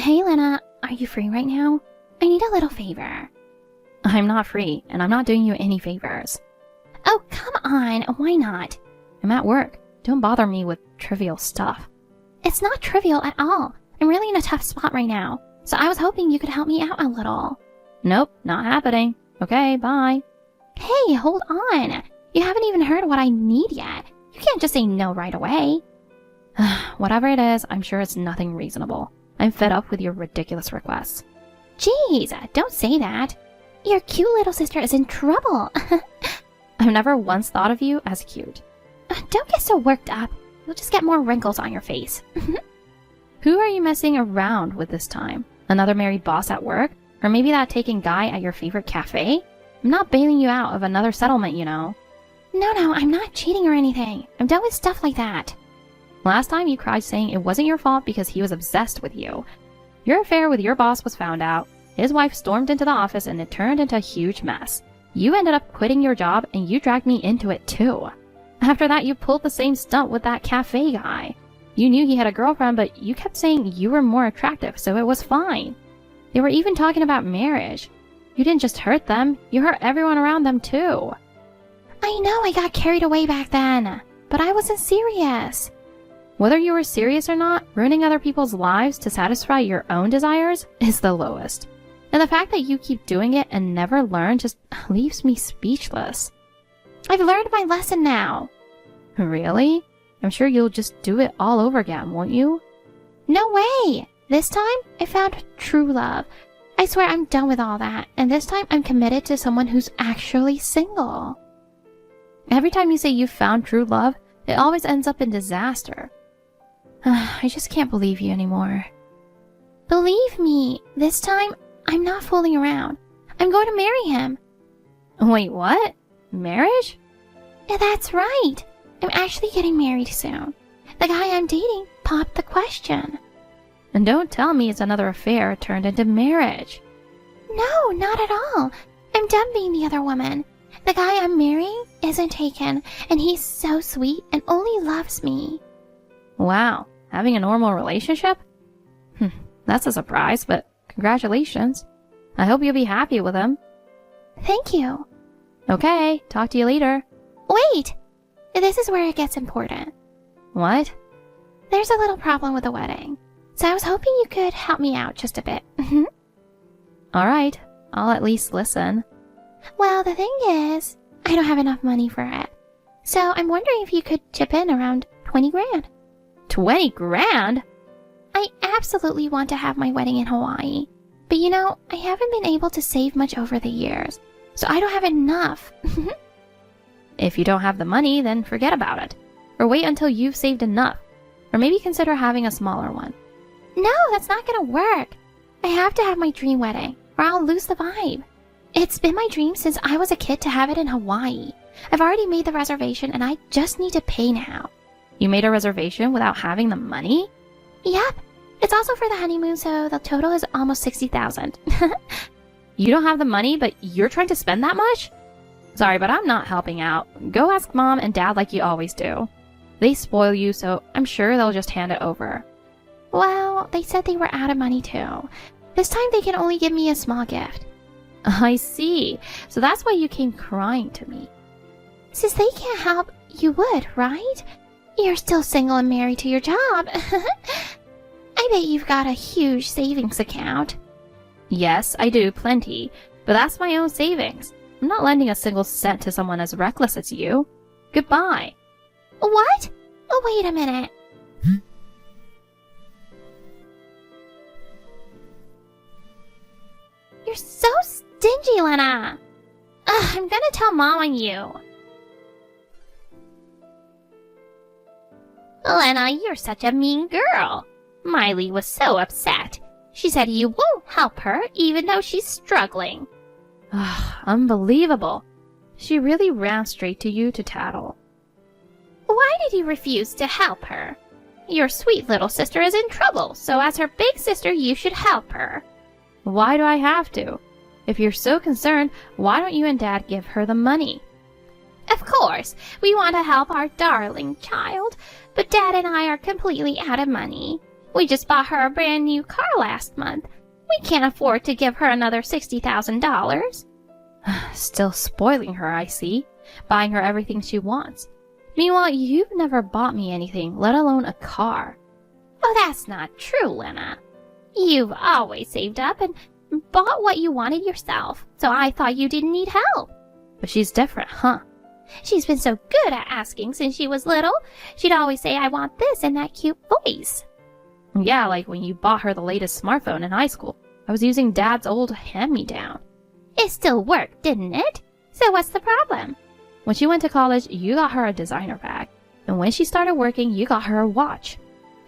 Hey, Lena, are you free right now? I need a little favor. I'm not free, and I'm not doing you any favors. Oh, come on, why not? I'm at work. Don't bother me with trivial stuff. It's not trivial at all. I'm really in a tough spot right now, so I was hoping you could help me out a little. Nope, not happening. Okay, bye. Hey, hold on. You haven't even heard what I need yet. You can't just say no right away. Whatever it is, I'm sure it's nothing reasonable. I'm fed up with your ridiculous requests. Jeez, don't say that. Your cute little sister is in trouble. I've never once thought of you as cute. Don't get so worked up. You'll just get more wrinkles on your face. Who are you messing around with this time? Another married boss at work? Or maybe that taken guy at your favorite cafe? I'm not bailing you out of another settlement, you know. No, I'm not cheating or anything. I'm done with stuff like that. Last time you cried saying it wasn't your fault because he was obsessed with you. Your affair with your boss was found out. His wife stormed into the office and it turned into a huge mess. You ended up quitting your job and you dragged me into it too. After that, you pulled the same stunt with that cafe guy. You knew he had a girlfriend, but you kept saying you were more attractive, so it was fine. They were even talking about marriage. You didn't just hurt them, you hurt everyone around them too. I know I got carried away back then, but I wasn't serious. Whether you were serious or not, ruining other people's lives to satisfy your own desires is the lowest. And the fact that you keep doing it and never learn just leaves me speechless. I've learned my lesson now. Really? I'm sure you'll just do it all over again, won't you? No way! This time, I found true love. I swear I'm done with all that, and this time I'm committed to someone who's actually single. Every time you say you've found true love, it always ends up in disaster. I just can't believe you anymore. Believe me, this time, I'm not fooling around. I'm going to marry him. Wait, what? Marriage? That's right. I'm actually getting married soon. The guy I'm dating popped the question. And don't tell me it's another affair turned into marriage. No, not at all. I'm done being the other woman. The guy I'm marrying isn't taken, and he's so sweet and only loves me. Wow, having a normal relationship? That's a surprise, but congratulations. I hope you'll be happy with him. Thank you. Okay, talk to you later. Wait! This is where it gets important. What? There's a little problem with the wedding, so I was hoping you could help me out just a bit. Alright, I'll at least listen. Well, the thing is, I don't have enough money for it. So I'm wondering if you could chip in around 20 grand. 20 grand? I absolutely want to have my wedding in Hawaii. But you know, I haven't been able to save much over the years, so I don't have enough. If you don't have the money, then forget about it. Or wait until you've saved enough. Or maybe consider having a smaller one. No, that's not gonna work. I have to have my dream wedding, or I'll lose the vibe. It's been my dream since I was a kid to have it in Hawaii. I've already made the reservation and I just need to pay now. You made a reservation without having the money? Yep. It's also for the honeymoon, so the total is almost 60,000. You don't have the money, but you're trying to spend that much? Sorry, but I'm not helping out. Go ask Mom and Dad like you always do. They spoil you, so I'm sure they'll just hand it over. Well, they said they were out of money too. This time they can only give me a small gift. I see. So that's why you came crying to me. Since they can't help, you would, right? You're still single and married to your job. I bet you've got a huge savings account. Yes, I do, plenty. But that's my own savings. I'm not lending a single cent to someone as reckless as you. Goodbye. What? Oh, wait a minute. You're so stingy, Lena. I'm gonna tell Mom on you. Lena, you're such a mean girl. Miley was so upset. She said you won't help her even though she's struggling. Unbelievable. She really ran straight to you to tattle. Why did you refuse to help her? Your sweet little sister is in trouble, so as her big sister, you should help her. Why do I have to? If you're so concerned, why don't you and Dad give her the money? Of course, we want to help our darling child, but Dad and I are completely out of money. We just bought her a brand new car last month. We can't afford to give her another $60,000. Still spoiling her, I see. Buying her everything she wants. Meanwhile, you've never bought me anything, let alone a car. Oh, that's not true, Lena. You've always saved up and bought what you wanted yourself, so I thought you didn't need help. But she's different, huh? She's been so good at asking since she was little. She'd always say, I want this in that cute voice. Yeah, like when you bought her the latest smartphone in high school. I was using Dad's old hand-me-down. It still worked, didn't it? So what's the problem? When she went to college, you got her a designer bag. And when she started working, you got her a watch.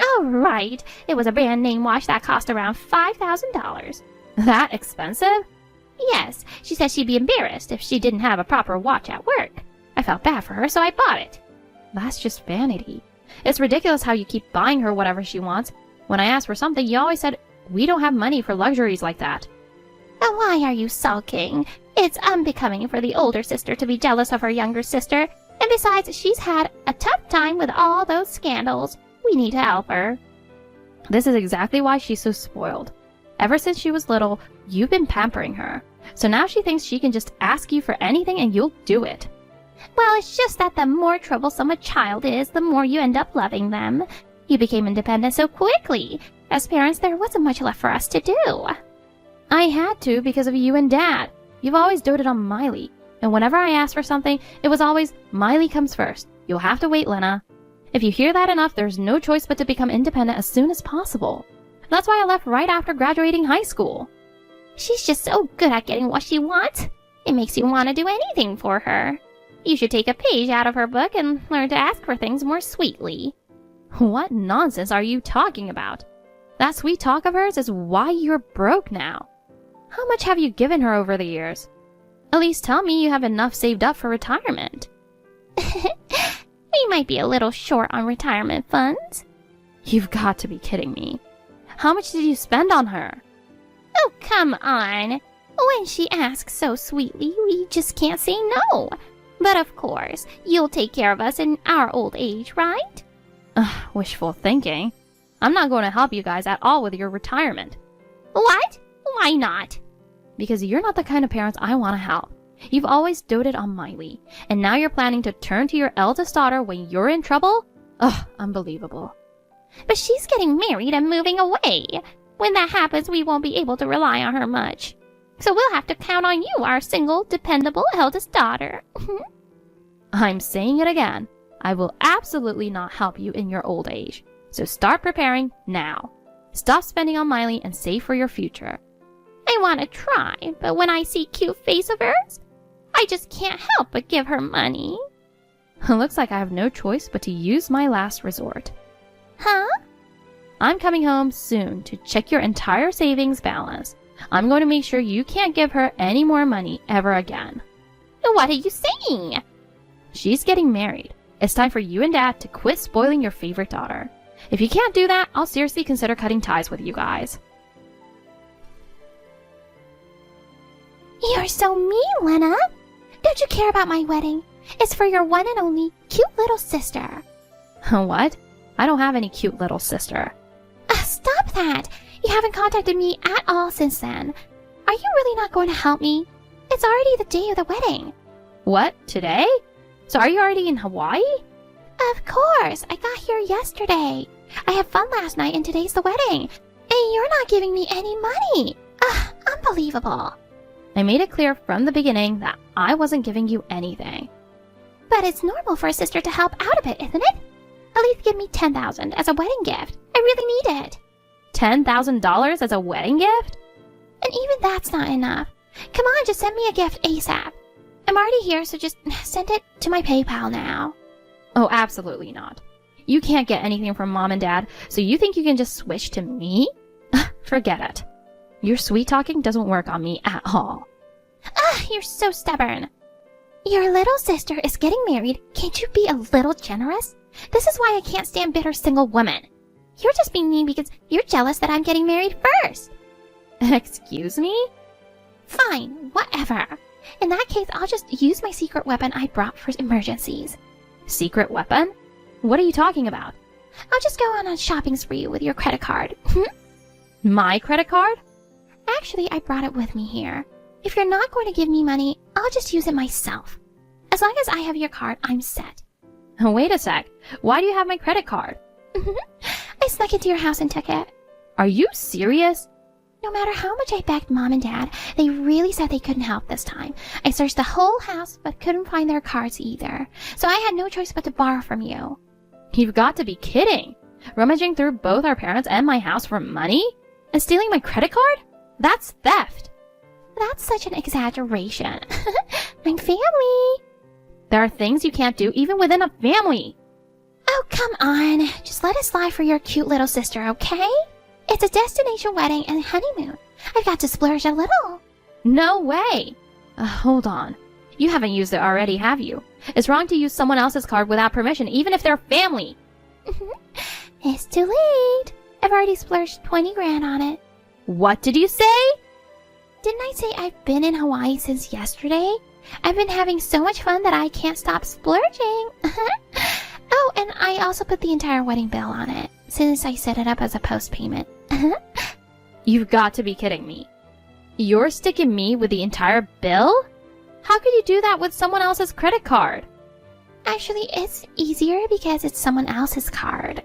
Oh, right. It was a brand name watch that cost around $5,000. That expensive? Yes, she said she'd be embarrassed if she didn't have a proper watch at work. I felt bad for her, so I bought it. That's just vanity. It's ridiculous how you keep buying her whatever she wants. When I asked for something, you always said, we don't have money for luxuries like that. Now why are you sulking? It's unbecoming for the older sister to be jealous of her younger sister. And besides, she's had a tough time with all those scandals. We need to help her. This is exactly why she's so spoiled. Ever since she was little, you've been pampering her. So now she thinks she can just ask you for anything and you'll do it. Well, it's just that the more troublesome a child is, the more you end up loving them. You became independent so quickly. As parents, there wasn't much left for us to do. I had to because of you and Dad. You've always doted on Miley. And whenever I asked for something, it was always, Miley comes first. You'll have to wait, Lena. If you hear that enough, there's no choice but to become independent as soon as possible. That's why I left right after graduating high school. She's just so good at getting what she wants. It makes you want to do anything for her. You should take a page out of her book and learn to ask for things more sweetly. What nonsense are you talking about? That sweet talk of hers is why you're broke now. How much have you given her over the years? At least tell me you have enough saved up for retirement. We might be a little short on retirement funds. You've got to be kidding me. How much did you spend on her? Oh, come on. When she asks so sweetly, we just can't say no. But of course, you'll take care of us in our old age, right? Wishful thinking. I'm not going to help you guys at all with your retirement. What? Why not? Because you're not the kind of parents I want to help. You've always doted on Miley, and now you're planning to turn to your eldest daughter when you're in trouble? Ugh, unbelievable. But she's getting married and moving away. When that happens, we won't be able to rely on her much. So we'll have to count on you, our single, dependable eldest daughter. I'm saying it again. I will absolutely not help you in your old age. So start preparing now. Stop spending on Miley and save for your future. I want to try, but when I see cute face of hers, I just can't help but give her money. Looks like I have no choice but to use my last resort. Huh? I'm coming home soon to check your entire savings balance. I'm going to make sure you can't give her any more money ever again. What are you saying? She's getting married. It's time for you and Dad to quit spoiling your favorite daughter. If you can't do that, I'll seriously consider cutting ties with you guys. You're so mean, Lena. Don't you care about my wedding? It's for your one and only cute little sister. What? I don't have any cute little sister. Stop that! You haven't contacted me at all since then. Are you really not going to help me? It's already the day of the wedding. What? Today? So are you already in Hawaii? Of course! I got here yesterday. I had fun last night and today's the wedding. And you're not giving me any money. Unbelievable. I made it clear from the beginning that I wasn't giving you anything. But it's normal for a sister to help out a bit, isn't it? At least give me $10,000 as a wedding gift. I really need it. $10,000 as a wedding gift? And even that's not enough. Come on, just send me a gift ASAP. I'm already here, so just send it to my PayPal now. Oh, absolutely not. You can't get anything from Mom and Dad, so you think you can just switch to me? Forget it. Your sweet talking doesn't work on me at all. You're so stubborn. Your little sister is getting married. Can't you be a little generous? This is why I can't stand bitter single women. You're just being mean because you're jealous that I'm getting married first. Excuse me? Fine, whatever. In that case, I'll just use my secret weapon I brought for emergencies. Secret weapon? What are you talking about? I'll just go on a shopping spree with your credit card. My credit card? Actually, I brought it with me here. If you're not going to give me money, I'll just use it myself. As long as I have your card, I'm set. Wait a sec. Why do you have my credit card? I snuck into your house and took it. Are you serious? No matter how much I begged Mom and Dad, they really said they couldn't help this time. I searched the whole house, but couldn't find their cards either. So I had no choice but to borrow from you. You've got to be kidding. Rummaging through both our parents and my house for money? And stealing my credit card? That's theft. That's such an exaggeration. I'm family. There are things you can't do even within a family. Oh, come on. Just let it slide for your cute little sister, okay? It's a destination wedding and honeymoon. I've got to splurge a little. No way. Hold on. You haven't used it already, have you? It's wrong to use someone else's card without permission, even if they're family. It's too late. I've already splurged 20 grand on it. What did you say? Didn't I say I've been in Hawaii since yesterday? I've been having so much fun that I can't stop splurging. Oh, and I also put the entire wedding bill on it, since I set it up as a post payment. You've got to be kidding me. You're sticking me with the entire bill? How could you do that with someone else's credit card? Actually, it's easier because it's someone else's card.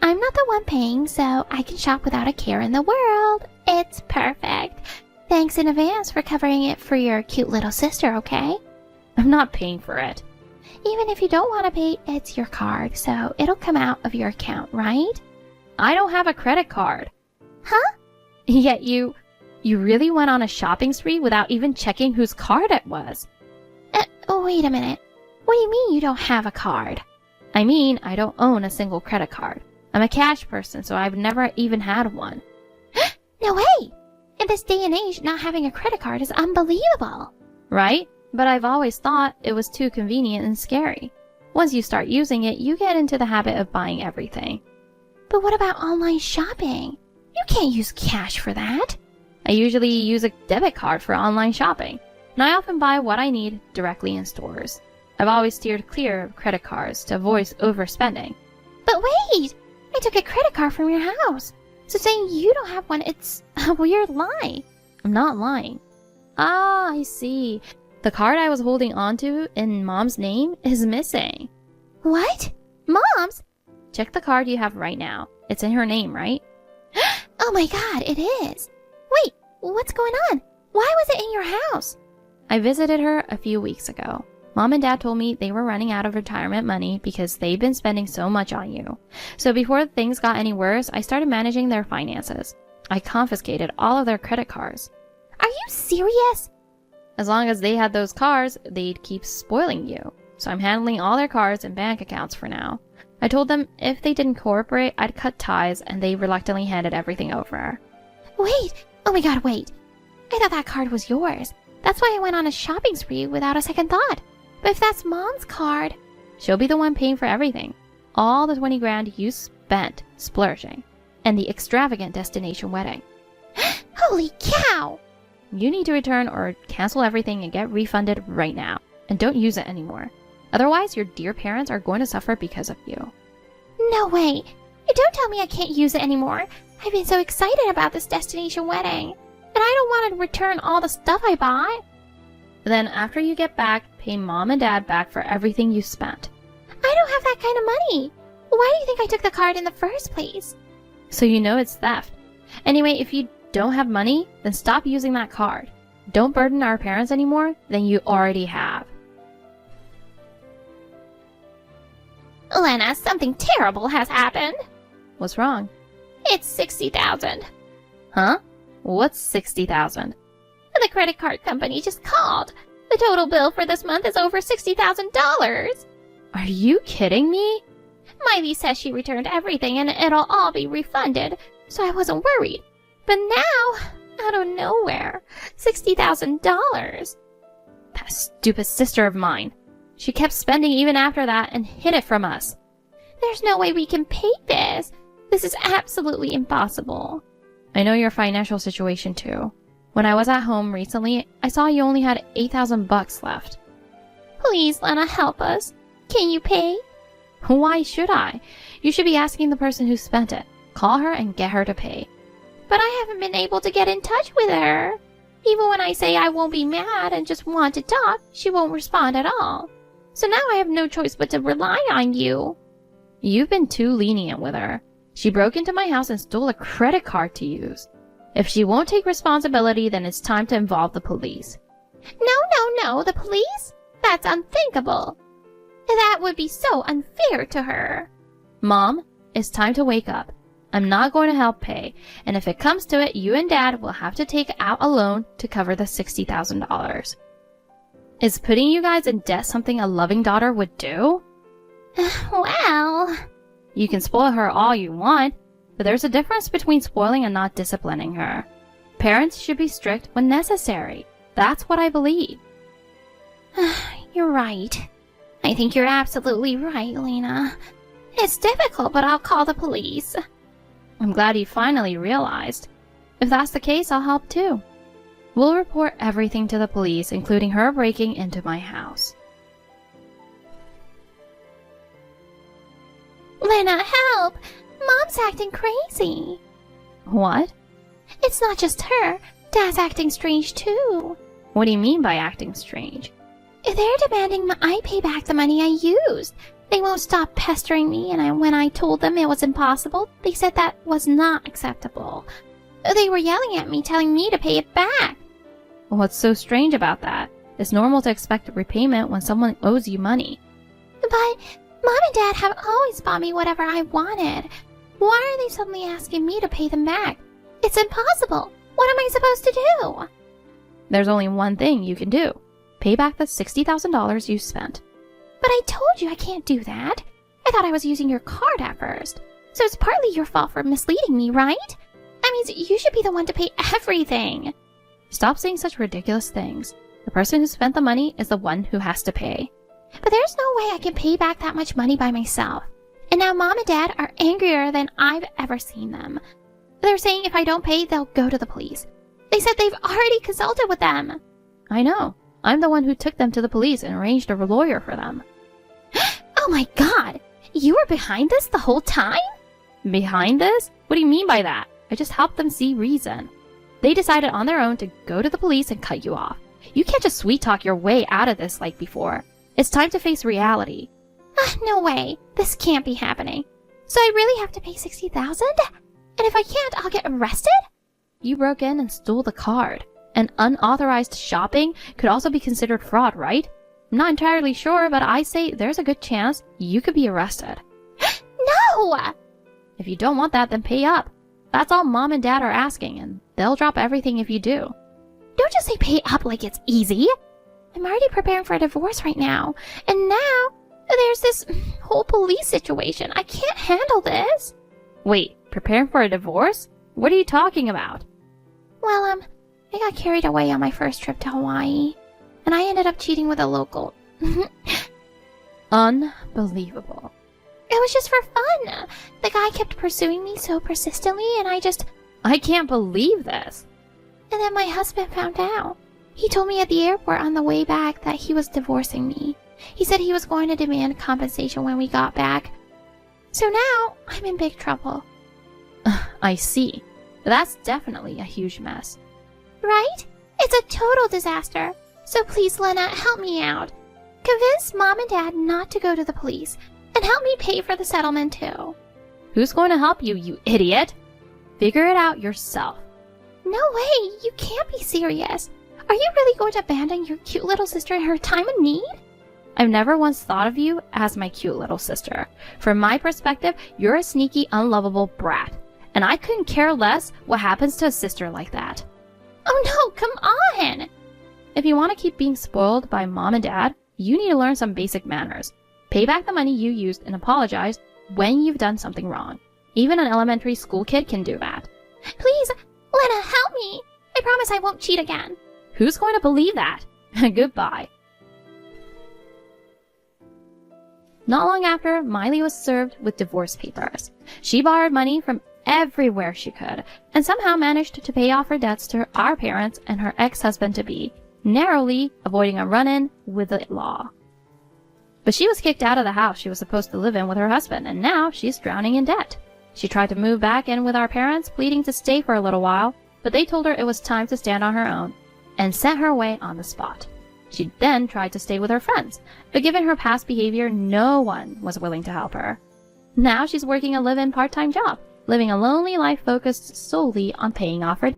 I'm not the one paying, so I can shop without a care in the world. It's perfect. Thanks in advance for covering it for your cute little sister, okay? I'm not paying for it. Even if you don't want to pay, it's your card, so it'll come out of your account, right? I don't have a credit card. Huh? Yet you really went on a shopping spree without even checking whose card it was. Wait a minute. What do you mean you don't have a card? I mean, I don't own a single credit card. I'm a cash person, so I've never even had one. No way! In this day and age, not having a credit card is unbelievable. Right? But I've always thought it was too convenient and scary. Once you start using it, you get into the habit of buying everything. But what about online shopping? You can't use cash for that. I usually use a debit card for online shopping, and I often buy what I need directly in stores. I've always steered clear of credit cards to avoid overspending. But wait! I took a credit card from your house. So saying you don't have one, it's a weird lie. I'm not lying. Ah, I see. The card I was holding onto in Mom's name is missing. What? Mom's? Check the card you have right now. It's in her name, right? Oh my god, it is. Wait, what's going on? Why was it in your house? I visited her a few weeks ago. Mom and Dad told me they were running out of retirement money because they've been spending so much on you. So before things got any worse, I started managing their finances. I confiscated all of their credit cards. Are you serious? As long as they had those cards, they'd keep spoiling you. So I'm handling all their cards and bank accounts for now. I told them if they didn't cooperate, I'd cut ties, and they reluctantly handed everything over. Wait! Oh my god, wait. I thought that card was yours. That's why I went on a shopping spree without a second thought. But if that's Mom's card... She'll be the one paying for everything. All the 20 grand you spent splurging. And the extravagant destination wedding. Holy cow! You need to return or cancel everything and get refunded right now. And don't use it anymore. Otherwise, your dear parents are going to suffer because of you. No way! Don't tell me I can't use it anymore. I've been so excited about this destination wedding. And I don't want to return all the stuff I bought. Then after you get back, pay Mom and Dad back for everything you spent. I don't have that kind of money. Why do you think I took the card in the first place? So you know it's theft. Anyway, if you don't have money, then stop using that card. Don't burden our parents anymore than you already have. Lena, something terrible has happened. What's wrong? It's $60,000. Huh? What's $60,000? The credit card company just called. The total bill for this month is over $60,000. Are you kidding me? Miley says she returned everything and it'll all be refunded, so I wasn't worried. But now, out of nowhere, $60,000. That stupid sister of mine. She kept spending even after that and hid it from us. There's no way we can pay this. This is absolutely impossible. I know your financial situation too. When I was at home recently, I saw you only had $8,000 left. Please, Lena, help us. Can you pay? Why should I? You should be asking the person who spent it. Call her and get her to pay. But I haven't been able to get in touch with her. Even when I say I won't be mad and just want to talk, she won't respond at all. So now I have no choice but to rely on you. You've been too lenient with her. She broke into my house and stole a credit card to use. If she won't take responsibility, then it's time to involve the police. No, the police? That's unthinkable. That would be so unfair to her. Mom, it's time to wake up. I'm not going to help pay, and if it comes to it, you and Dad will have to take out a loan to cover the $60,000. Is putting you guys in debt something a loving daughter would do? Well... You can spoil her all you want, but there's a difference between spoiling and not disciplining her. Parents should be strict when necessary. That's what I believe. You're right. I think you're absolutely right, Lena. It's difficult, but I'll call the police. I'm glad you finally realized. If that's the case, I'll help too. We'll report everything to the police, including her breaking into my house. Lena, help! Mom's acting crazy. What? It's not just her. Dad's acting strange too. What do you mean by acting strange? They're demanding I pay back the money I used. They won't stop pestering me, and when I told them it was impossible, they said that was not acceptable. They were yelling at me, telling me to pay it back. What's so strange about that? It's normal to expect repayment when someone owes you money. But Mom and Dad have always bought me whatever I wanted. Why are they suddenly asking me to pay them back? It's impossible. What am I supposed to do? There's only one thing you can do. Pay back the $60,000 you spent. But I told you I can't do that. I thought I was using your card at first. So it's partly your fault for misleading me, right? That means you should be the one to pay everything. Stop saying such ridiculous things. The person who spent the money is the one who has to pay. But there's no way I can pay back that much money by myself. And now Mom and Dad are angrier than I've ever seen them. They're saying if I don't pay, they'll go to the police. They said they've already consulted with them. I know. I'm the one who took them to the police and arranged a lawyer for them. Oh my God! You were behind this the whole time? Behind this? What do you mean by that? I just helped them see reason. They decided on their own to go to the police and cut you off. You can't just sweet talk your way out of this like before. It's time to face reality. No way. This can't be happening. So I really have to pay $60,000? And if I can't, I'll get arrested? You broke in and stole the card. And unauthorized shopping could also be considered fraud, right? I'm not entirely sure, but I say there's a good chance you could be arrested. No! If you don't want that, then pay up. That's all Mom and Dad are asking, and they'll drop everything if you do. Don't just say pay up like it's easy. I'm already preparing for a divorce right now. And now, there's this whole police situation. I can't handle this. Wait, preparing for a divorce? What are you talking about? Well, I got carried away on my first trip to Hawaii. And I ended up cheating with a local. Unbelievable. It was just for fun. The guy kept pursuing me so persistently, and I can't believe this. And then my husband found out. He told me at the airport on the way back that he was divorcing me. He said he was going to demand compensation when we got back. So now, I'm in big trouble. I see. That's definitely a huge mess. Right? It's a total disaster. So please, Lena, help me out. Convince Mom and Dad not to go to the police, and help me pay for the settlement too. Who's going to help you, you idiot? Figure it out yourself. No way, you can't be serious. Are you really going to abandon your cute little sister in her time of need? I've never once thought of you as my cute little sister. From my perspective, you're a sneaky, unlovable brat. And I couldn't care less what happens to a sister like that. Oh no, come on! If you want to keep being spoiled by Mom and Dad, you need to learn some basic manners. Pay back the money you used and apologize when you've done something wrong. Even an elementary school kid can do that. Please, Lena, help me! I promise I won't cheat again. Who's going to believe that? Goodbye. Not long after, Miley was served with divorce papers. She borrowed money from everywhere she could, and somehow managed to pay off her debts to our parents and her ex-husband-to-be, narrowly avoiding a run-in with the law. But she was kicked out of the house she was supposed to live in with her husband, and now she's drowning in debt. She tried to move back in with our parents, pleading to stay for a little while, but they told her it was time to stand on her own, and sent her away on the spot. She then tried to stay with her friends, but given her past behavior, no one was willing to help her. Now she's working a live-in part-time job, living a lonely life focused solely on paying off her